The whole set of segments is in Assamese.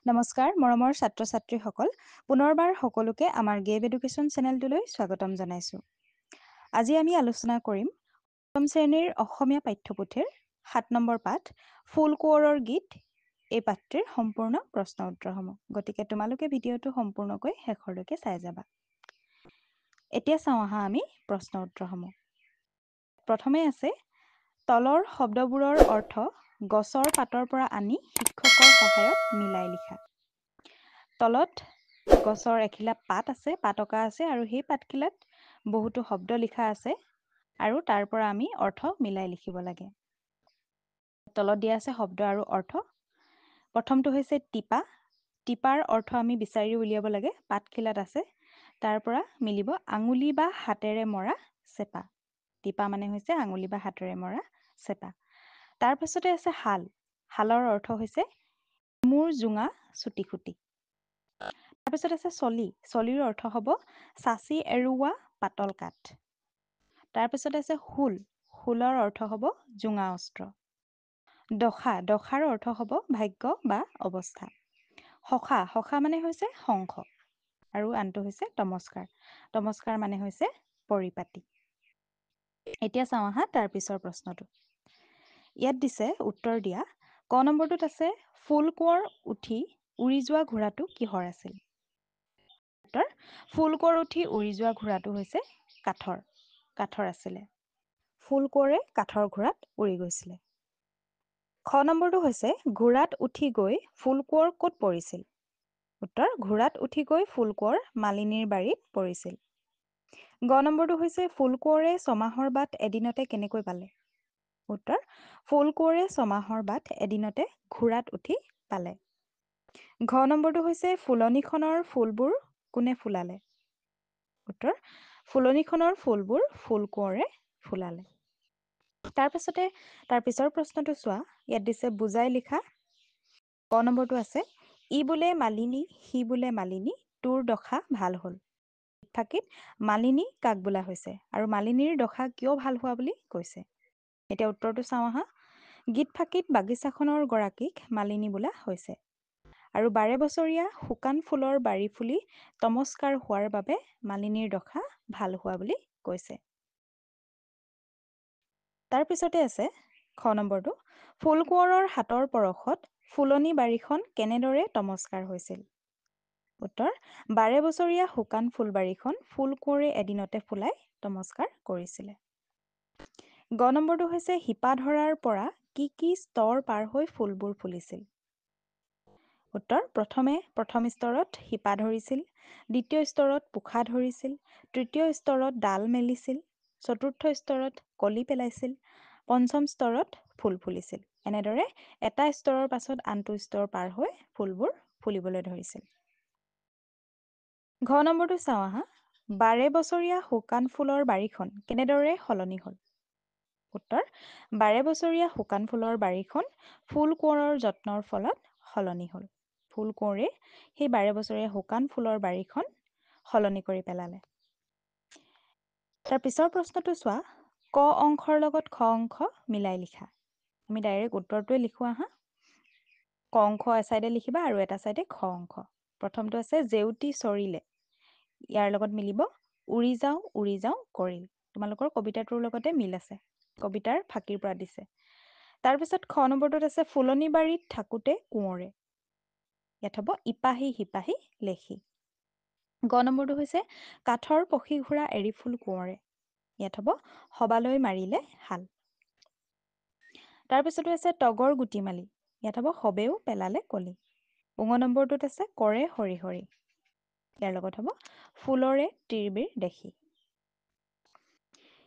নমস্কাৰ মৰমৰ ছাত্ৰ ছাত্ৰীসকল পুনৰবাৰ সকলোকে আমাৰ গেভ এডুকেশ্যন চেনেলটোলৈ স্বাগতম জনাইছোঁ। আজি আমি আলোচনা কৰিম অষ্টম শ্ৰেণীৰ অসমীয়া পাঠ্যপুথিৰ ৭ নম্বৰ পাঠ ফুল কোঁৱৰৰ গীত এই পাঠটিৰ সম্পূৰ্ণ প্ৰশ্ন উত্তৰসমূহ। গতিকে তোমালোকে ভিডিঅ'টো সম্পূৰ্ণকৈ শেষৰলৈকে চাই যাবা। এতিয়া চাওঁ আহা আমি প্ৰশ্ন উত্তৰসমূহ। প্ৰথমে আছে তলৰ শব্দবোৰৰ অৰ্থ গছৰ পাতৰ পৰা আনি শিক্ষকৰ সহায়ত মিলাই লিখা। তলত গছৰ এখিলা পাত আছে, পাতকা আছে আৰু সেই পাতখিলাত বহুতো শব্দ লিখা আছে আৰু তাৰ পৰা আমি অৰ্থ মিলাই লিখিব লাগে। তলত দিয়া আছে শব্দ আৰু অৰ্থ। প্ৰথমটো হৈছে টিপা। টিপাৰ অৰ্থ আমি বিচাৰি উলিয়াব লাগে। পাতখিলাত আছে, তাৰ পৰা মিলিব আঙুলি বা হাতেৰে মৰা চেপা। টিপা মানে হৈছে আঙুলি বা হাতেৰে মৰা চেপা। তাৰপিছতে আছে শাল। শালৰ অৰ্থ হৈছে মোৰ জোঙা চুটি খুটি। তাৰপিছত আছে চলি। চলিৰ অৰ্থ হ'ব চাচি এৰুওৱা পাতল কাঠ। তাৰপিছত আছে শূল। শূলৰ অৰ্থ হ'ব জোঙা অস্ত্ৰ। দশা। দশাৰ অৰ্থ হ'ব ভাগ্য বা অৱস্থা। শশা। শশা মানে হৈছে শংখ আৰু আনটো হৈছে তমস্কাৰ। তমস্কাৰ মানে হৈছে পৰিপাটি। এতিয়া চাওঁ আহা তাৰ পিছৰ প্ৰশ্নটো। ইয়াত দিছে উত্তৰ দিয়া। ক নম্বৰটোত আছে ফুল কোঁৱৰ উঠি উৰি যোৱা ঘোঁৰাটো কিহৰ আছিল? উত্তৰ ফুল কোঁৱৰ উঠি উৰি যোৱা ঘোঁৰাটো হৈছে কাঠৰ। কাঠৰ আছিলে। ফুল কোঁৱৰে কাঠৰ ঘোঁৰাত উৰি গৈছিলে। খ নম্বৰটো হৈছে ঘোঁৰাত উঠি গৈ ফুল কোঁৱৰ ক'ত পৰিছিল? উত্তৰ ঘোঁৰাত উঠি গৈ ফুল কোঁৱৰ মালিনীৰ বাৰীত পৰিছিল। গ নম্বৰটো হৈছে ফুল কোঁৱৰে ছমাহৰ বাট এদিনতে কেনেকৈ পালে? উত্তৰ ফুল কোঁৱৰে ছমাহৰ বাট এদিনতে ঘোঁৰাত উঠি পালে। ঘ নম্বৰটো হৈছে ফুলনিখনৰ ফুলবোৰ কোনে ফুলালে? উত্তৰ ফুলনিখনৰ ফুলবোৰ ফুল কোঁৱৰে ফুলালে। তাৰ পিছৰ প্ৰশ্নটো চোৱা। ইয়াত দিছে বুজাই লিখা। ক নম্বৰটো আছে ই বোলে মালিনী সি বোলে মালিনী তোৰ দশা ভাল হ'ল। ফাঁকিত মালিনী কাক বোলা হৈছে আৰু মালিনীৰ দশা কিয় ভাল হোৱা বুলি কৈছে? এতিয়া উত্তৰটো চাওঁ আহা। গীত ফাঁকিত বাগিচাখনৰ গৰাকীক মালিনী বোলা হৈছে আৰু 12 বছৰীয়া শুকান ফুলৰ বাৰী ফুলি তমস্কাৰ হোৱাৰ বাবে মালিনীৰ দশা ভাল হোৱা বুলি কৈছে। তাৰপিছতে আছে খ নম্বৰটো ফুল কোঁৱৰৰ হাতৰ পৰশত ফুলনি বাৰীখন কেনেদৰে তমস্কাৰ হৈছিল? উত্তৰ 12 বছৰীয়া শুকান ফুলবাৰীখন ফুল কোঁৱৰে এদিনতে ফুলাই তমস্কাৰ কৰিছিলে। গ নম্বৰটো হৈছে শিপা ধৰাৰ পৰা কি কি স্তৰ পাৰ হৈ ফুলবোৰ ফুলিছিল? উত্তৰ প্ৰথম স্তৰত শিপা ধৰিছিল, দ্বিতীয় স্তৰত পোখা ধৰিছিল, তৃতীয় স্তৰত ডাল মেলিছিল, চতুৰ্থ স্তৰত কলি পেলাইছিল, পঞ্চম স্তৰত ফুল ফুলিছিল। এনেদৰে এটা স্তৰৰ পাছত আনটো স্তৰ পাৰ হৈ ফুলবোৰ ফুলিবলৈ ধৰিছিল। ঘ নম্বৰটো চাওঁ আহা। 12 বছৰীয়া শুকান ফুলৰ বাৰীখন কেনেদৰে সলনি হ'ল? উত্তৰ 12 বছৰীয়া শুকান ফুলৰ বাৰীখন ফুল কোঁৱৰৰ যত্নৰ ফলত সলনি হ'ল। ফুল কোঁৱৰে সেই 12 বছৰীয়া শুকান ফুলৰ বাৰীখন সলনি কৰি পেলালে। তাৰ পিছৰ প্ৰশ্নটো চোৱা। ক অংশৰ লগত খ অংশ মিলাই লিখা। আমি ডাইৰেক্ট উত্তৰটোৱে লিখো আহা। ক অংশ এচাইডে লিখিবা আৰু এটা চাইডে খ অংশ। প্ৰথমটো আছে জেউতি চৰিলে। ইয়াৰ লগত মিলিব উৰি যাওঁ কৰিল। তোমালোকৰ কবিতাটোৰ লগতে মিল আছে। কবিতাৰ ফাঁকিৰ পৰা দিছে। তাৰপিছত খ নম্বৰটোত আছে ফুলনি বাৰীত থাকোঁতে কোঁৱৰে। ইয়াত হ'ব ইপাহি সিপাহি লেখি। গ নম্বৰটো হৈছে কাঠৰ পখী ঘোঁৰা এৰি ফুল কোঁৱৰে। ইয়াত হ'ব সবালৈ মাৰিলে হাল। তাৰপিছতো আছে তগৰ গুটিমালি। ইয়াত হ'ব সবেও পেলালে কলি। ঙ নম্বৰটোত আছে কৰে হৰি হৰি। ইয়াৰ লগত হ'ব ফুলৰে তিৰবিৰ দেখি।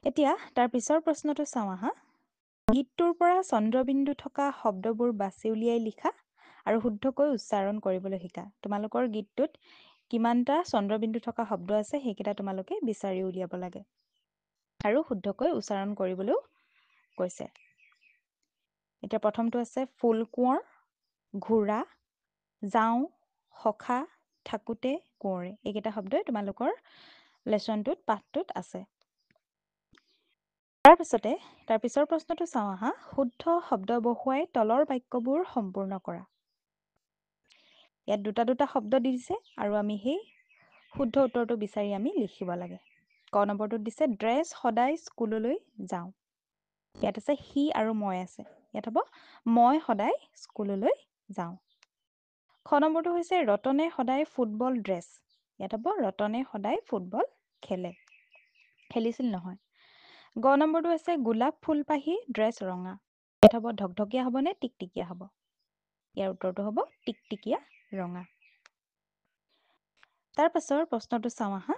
এতিয়া তাৰ পিছৰ প্ৰশ্নটো চাওঁ আহা। গীতটোৰ পৰা চন্দ্ৰবিন্দু থকা শব্দবোৰ বাছি উলিয়াই লিখা আৰু শুদ্ধকৈ উচ্চাৰণ কৰিবলৈ শিকা। তোমালোকৰ গীতটোত কিমানটা চন্দ্ৰবিন্দু থকা শব্দ আছে সেইকেইটা তোমালোকে বিচাৰি উলিয়াব লাগে আৰু শুদ্ধকৈ উচ্চাৰণ কৰিবলৈও কৈছে। এতিয়া প্ৰথমটো আছে ফুল কোঁৱৰ, ঘোঁৰা, যাওঁ, সখা, থাকোঁতে, কোঁৱৰে। এইকেইটা শব্দই তোমালোকৰ লেচনটোত পাঠটোত আছে। তাৰ পিছৰ প্ৰশ্নটো চাওঁ আহা। শুদ্ধ শব্দ বহুৱাই তলৰ বাক্যবোৰ সম্পূৰ্ণ কৰা। ইয়াত দুটা দুটা শব্দ দি দিছে আৰু আমি সেই শুদ্ধ উত্তৰটো বিচাৰি আমি লিখিব লাগে। ক নম্বৰটোত দিছে ড্ৰেছ সদায় স্কুললৈ যাওঁ। ইয়াত আছে সি আৰু মই আছে। ইয়াত হ'ব মই সদায় স্কুললৈ যাওঁ। খ নম্বৰটো হৈছে ৰতনে সদায় ফুটবল ড্ৰেছ। ইয়াত হ'ব ৰতনে সদায় ফুটবল খেলে। খেলিছিল নহয়। গ নম্বৰটো আছে গোলাপ ফুলপাহি ড্ৰেছ ৰঙা। ইয়াত হ'ব ঢকঢকীয়া হ'ব নে টিকটিকীয়া হ'ব? ইয়াৰ উত্তৰটো হ'ব টিকটিকীয়া ৰঙা। তাৰ পাছৰ প্ৰশ্নটো চাওঁ আহা।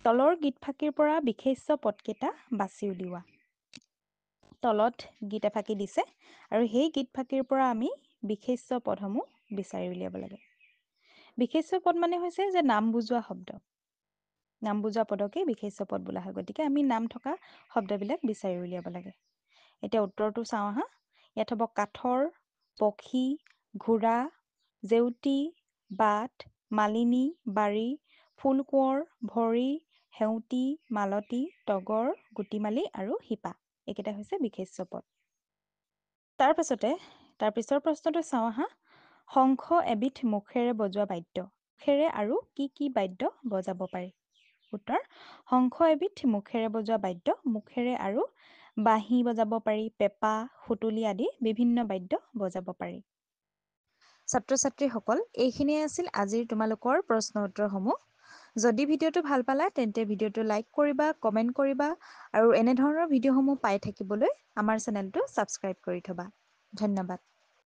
তলৰ গীতফাঁকিৰ পৰা বিশেষ্য পদকেইটা বাছি উলিওৱা। তলত গীত এফাঁকি দিছে আৰু সেই গীতফাঁকিৰ পৰা আমি বিশেষ্য পদসমূহ বিচাৰি উলিয়াব লাগে। বিশেষ্য পদ মানে হৈছে যে নাম বুজোৱা শব্দ। নাম বুজোৱা পদকে বিশেষ্য পদ বোলা হয়। গতিকে আমি নাম থকা শব্দবিলাক বিচাৰি উলিয়াব লাগে। এতিয়া উত্তৰটো চাওঁ আহা। ইয়াত হ'ব কাঠৰ, পক্ষী, ঘোঁৰা, জেউতী, বাট, মালিনী, বাৰী, ফুলকোঁৱৰ, ভৰি, সেউতী, মালতী, তগৰ, গুটিমালি আৰু শিপা। এইকেইটা হৈছে বিশেষ্য পদ। তাৰ পিছৰ প্ৰশ্নটো চাওঁ আহা। শংখ এবিধ মুখেৰে বজোৱা বাদ্য। মুখেৰে আৰু কি কি বাদ্য বজাব পাৰি? উত্তৰ শংখ এবিধ মুখেৰে বজোৱা বাদ্য। মুখেৰে আৰু বাঁহী বজাব পাৰি, পেঁপা, সুতুলি আদি বিভিন্ন বাদ্য বজাব পাৰি। ছাত্ৰ ছাত্ৰীসকল, এইখিনিয়ে আছিল আজিৰ তোমালোকৰ প্ৰশ্ন উত্তৰসমূহ। যদি ভিডিঅ'টো ভাল পালা তেন্তে ভিডিঅ'টো লাইক কৰিবা, কমেণ্ট কৰিবা আৰু এনেধৰণৰ ভিডিঅ'সমূহ পাই থাকিবলৈ আমাৰ চেনেলটো ছাবস্ক্ৰাইব কৰি থবা। ধন্যবাদ।